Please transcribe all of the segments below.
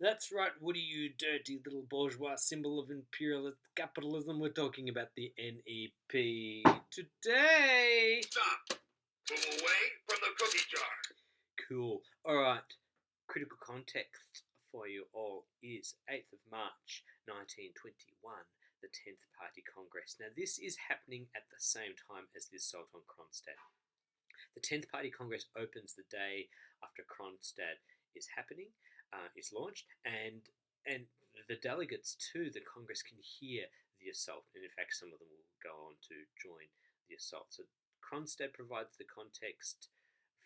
That's right, Woody, you dirty little bourgeois symbol of imperialist capitalism. We're talking about the NEP today. Stop! Move away from the cookie jar. Cool. All right. Critical context for you all is 8th of March 1921, the 10th Party Congress. Now, this is happening at the same time as the assault on Kronstadt. The 10th Party Congress opens the day after Kronstadt is happening, is launched, and the delegates to the Congress can hear the assault, and in fact, some of them will go on to join the assault. So Kronstadt provides the context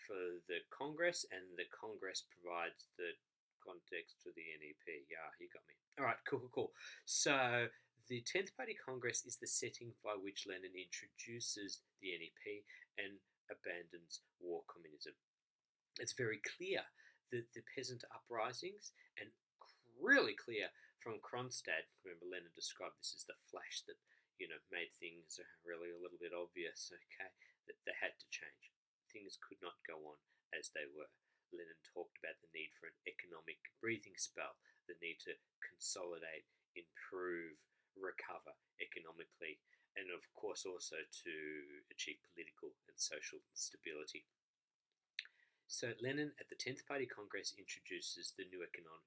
for the Congress, and the Congress provides the context for the NEP. Yeah, you got me. All right, cool. So the 10th Party Congress is the setting by which Lenin introduces the NEP and abandons war communism. It's very clear that the peasant uprisings, and really clear from Kronstadt, remember Lenin described this as the flash that, made things really a little bit obvious, okay, that they had to change. Things could not go on as they were. Lenin talked about the need for an economic breathing spell, the need to consolidate, improve, recover economically, and of course also to achieve political and social stability. So Lenin at the 10th Party Congress introduces the new economic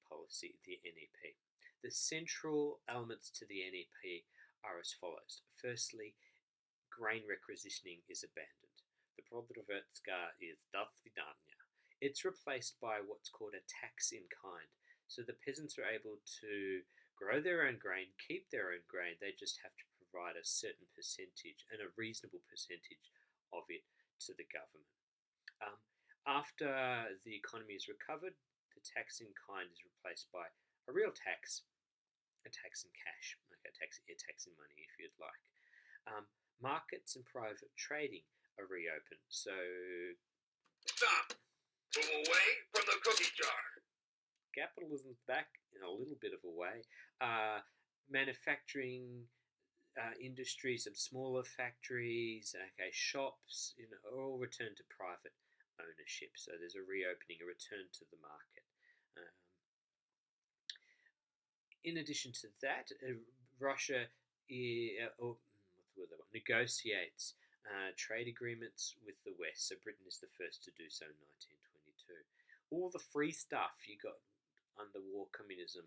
policy, the NEP. The central elements to the NEP are as follows. Firstly, grain requisitioning is abandoned. The Prodrovetska is das vidanya. It's replaced by what's called a tax in kind. So the peasants are able to grow their own grain, keep their own grain. They just have to provide a certain percentage and a reasonable percentage of it to the government. After the economy is recovered, the tax in kind is replaced by a real tax, a tax in cash, like a tax in money if you'd like. Markets and private trading are reopened. So Stop! Move away from the cookie jar. Capitalism's back in a little bit of a way. Manufacturing industries, some smaller factories, okay, shops, all return to private ownership. So there's a reopening, a return to the market. In addition to that, Russia negotiates trade agreements with the West. So Britain is the first to do so in 1922. All the free stuff you got under war communism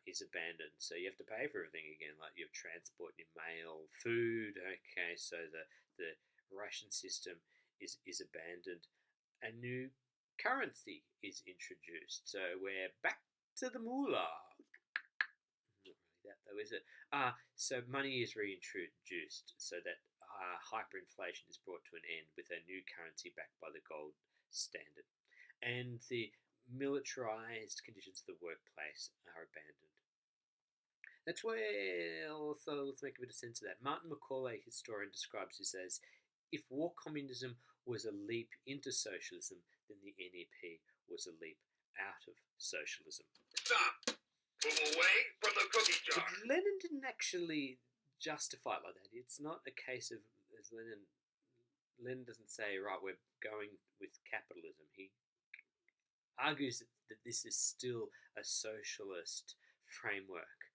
is abandoned. So you have to pay for everything again, like your transport, your mail, food. Okay, so the ration system is abandoned. A new currency is introduced. So we're back to the moolah. Not really that though, is it? So money is reintroduced so that hyperinflation is brought to an end with a new currency backed by the gold standard. And the militarized conditions of the workplace are abandoned. That's where also, let's make a bit of sense of that. Marty McFly, historian, describes this as, if war communism was a leap into socialism, then the NEP was a leap out of socialism. Stop! Move away from the cookie jar. But Lenin didn't actually justify it like that. It's not a case of, as Lenin doesn't say, right, we're going with capitalism. He argues that this is still a socialist framework.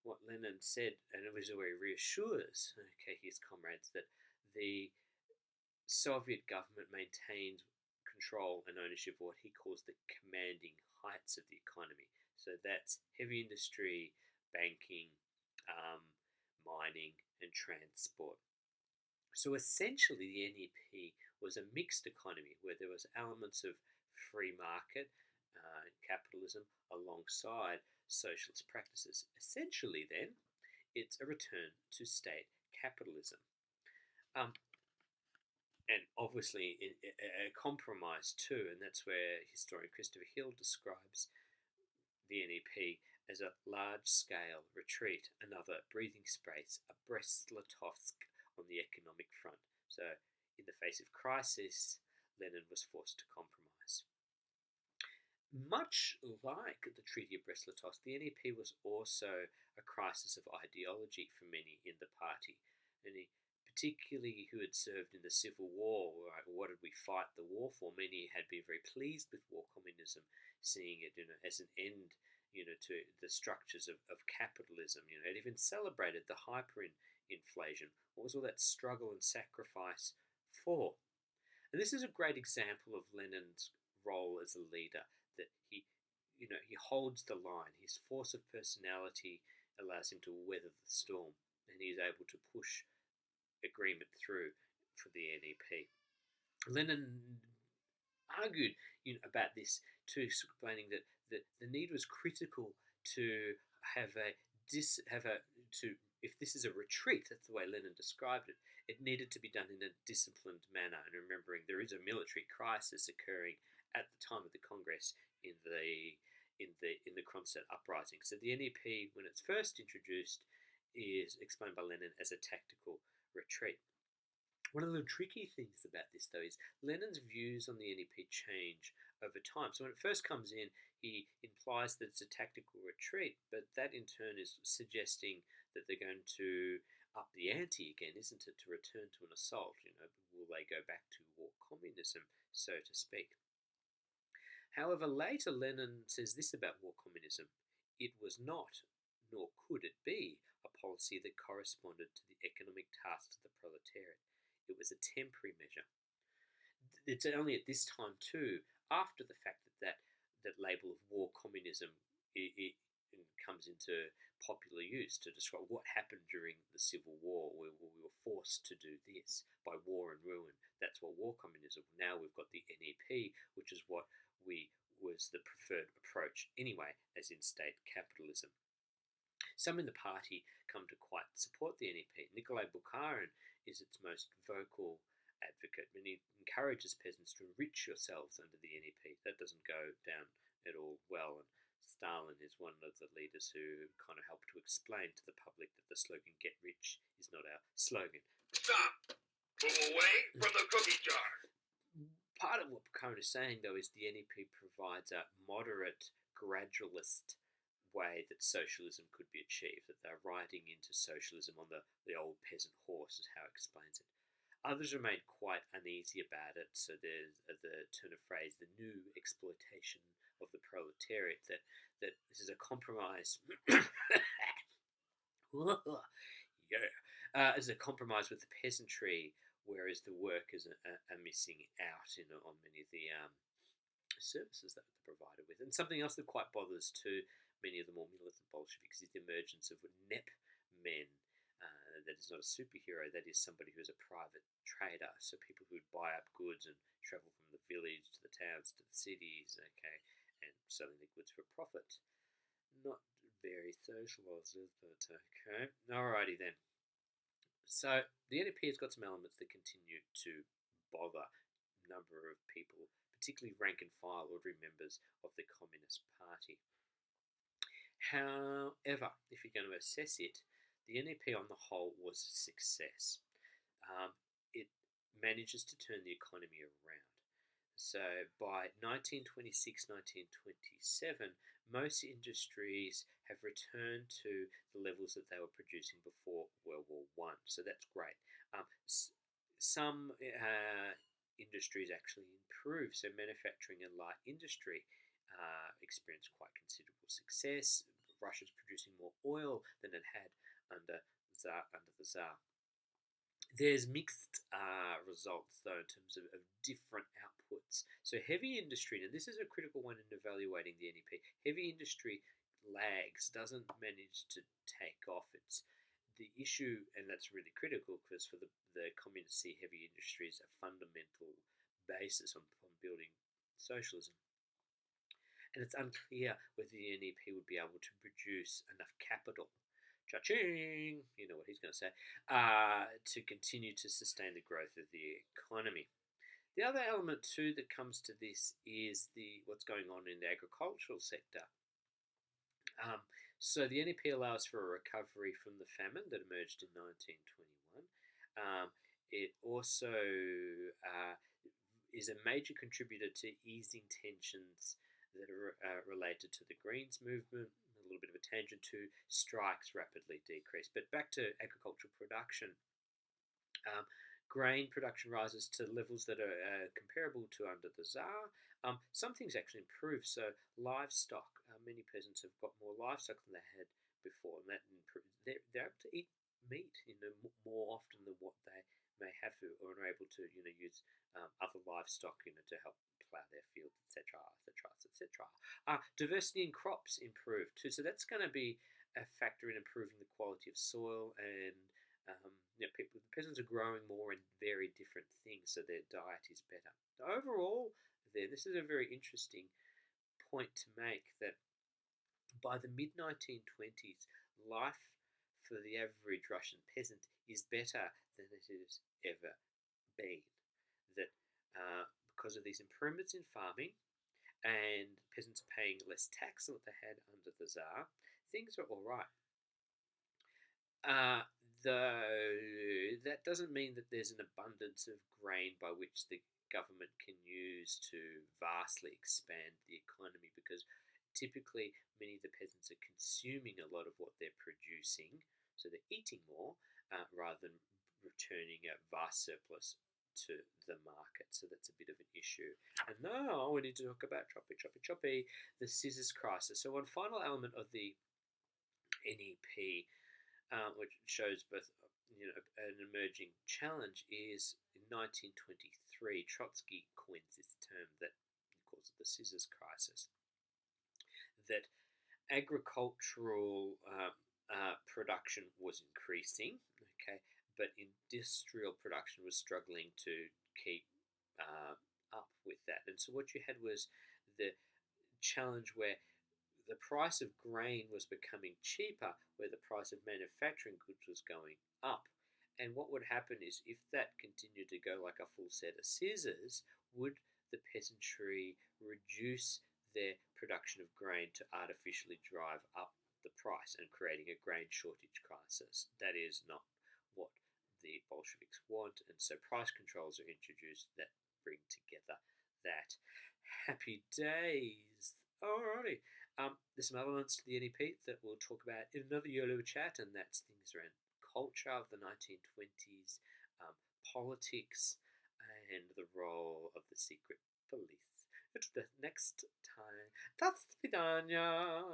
What Lenin said, and it was where he reassures his comrades that the Soviet government maintained control and ownership of what he calls the commanding heights of the economy. So that's heavy industry, banking, mining, and transport. So essentially, the NEP was a mixed economy where there was elements of free market and capitalism alongside socialist practices. Essentially, then, it's a return to state capitalism. And obviously a compromise too, and that's where historian Christopher Hill describes the NEP as a large-scale retreat, another breathing space, a Brest-Litovsk on the economic front. So in the face of crisis, Lenin was forced to compromise. Much like the Treaty of Brest-Litovsk, the NEP was also a crisis of ideology for many in the party, and particularly who had served in the Civil War. Right? What did we fight the war for? Many had been very pleased with war communism, seeing it as an end to the structures of capitalism. It even celebrated the hyperinflation. What was all that struggle and sacrifice for? And this is a great example of Lenin's role as a leader, that he holds the line. His force of personality allows him to weather the storm, and he is able to push agreement through for the NEP. Lenin argued about this too, explaining that the need was critical to have a if this is a retreat, that's the way Lenin described it, it needed to be done in a disciplined manner. And remembering there is a military crisis occurring at the time of the Congress in the Kronstadt uprising. So the NEP, when it's first introduced, is explained by Lenin as a tactical retreat. One of the tricky things about this, though, is Lenin's views on the NEP change over time. So when it first comes in, he implies that it's a tactical retreat, but that in turn is suggesting that they're going to up the ante again, isn't it, to return to an assault? Will they go back to war communism, so to speak? However, later Lenin says this about war communism: it was not, nor could it be, a policy that corresponded to the economic tasks of the proletariat. It was a temporary measure. It's only at this time, too, after the fact that label of war communism it comes into popular use to describe what happened during the Civil War, where we were forced to do this by war and ruin. That's what war communism. Now we've got the NEP, which is what was the preferred approach anyway, as in state capitalism. Some in the party come to quite support the NEP. Nikolai Bukharin is its most vocal advocate, and he encourages peasants to enrich yourselves under the NEP. That doesn't go down at all well, and Stalin is one of the leaders who kind of helped to explain to the public that the slogan "Get Rich" is not our slogan. Stop! Move away from the cookie jar! Part of what Bukharin is saying, though, is the NEP provides a moderate, gradualist way that socialism could be achieved, that they're riding into socialism on the old peasant horse, is how he explains it. Others remain quite uneasy about it, so there's the turn of phrase, the new exploitation of the proletariat, that this is a compromise. Is a compromise with the peasantry, whereas the workers are missing out on many of the services that they're provided with. And something else that quite bothers too many of the more militant Bolsheviks is the emergence of NEP men. That is not a superhero, that is somebody who is a private trader. So people who would buy up goods and travel from the village to the towns to the cities, okay, and selling the goods for profit. Not very socialised, is it? Okay, alrighty then. So the NEP has got some elements that continue to bother a number of people, particularly rank and file ordinary members of the Communist Party. However, if you're going to assess it, the NEP on the whole was a success. It manages to turn the economy around. So by 1926-1927, most industries have returned to the levels that they were producing before World War I. So that's great. Some industries actually improved. So manufacturing and light industry experienced quite considerable success. Russia's producing more oil than it had under the Tsar. There's mixed results, though, in terms of different outputs. So heavy industry, and this is a critical one in evaluating the NEP, heavy industry lags, doesn't manage to take off. It's the issue, and that's really critical, because for the communists see heavy industry as a fundamental basis on building socialism. And it's unclear whether the NEP would be able to produce enough capital, cha-ching, you know what he's going to say, to continue to sustain the growth of the economy. The other element too that comes to this is what's going on in the agricultural sector. So the NEP allows for a recovery from the famine that emerged in 1921. It also is a major contributor to easing tensions that are related to the Greens movement. A little bit of a tangent to strikes rapidly decrease. But back to agricultural production. Um, Grain production rises to levels that are comparable to under the Tsar. Some things actually improve. So livestock, many peasants have got more livestock than they had before, and that improves. They're able to eat meat, more often than what they may have to, or are able to, use other livestock, to help plough their fields, etc., etc., etc. Diversity in crops improved too, so that's going to be a factor in improving the quality of soil and the peasants are growing more and very different things, so their diet is better. Overall, this is a very interesting point to make that by the mid 1920s, life for the average Russian peasant is better than it has ever been. That because of these improvements in farming and peasants are paying less tax than what they had under the Tsar, things are all right. Uh, Though that doesn't mean that there's an abundance of grain by which the government can use to vastly expand the economy, because typically many of the peasants are consuming a lot of what they're producing, so they're eating more rather than returning a vast surplus to the market. So that's a bit of an issue. And now we need to talk about the scissors crisis. So one final element of the NEP, which shows both an emerging challenge, is in 1923 Trotsky coins this term that he calls it the scissors crisis. That agricultural production was increasing, okay, but industrial production was struggling to keep up with that. And so what you had was the challenge where the price of grain was becoming cheaper, where the price of manufacturing goods was going up. And what would happen is, if that continued to go like a full set of scissors, would the peasantry reduce their production of grain to artificially drive up the price and creating a grain shortage crisis? That is not what the Bolsheviks want, and so price controls are introduced that bring together that. Happy days. Alrighty. There's some elements to the NEP that we'll talk about in another YOLO chat, and that's things around culture of the 1920s, politics, and the role of the secret police. Until the next time, до свидания.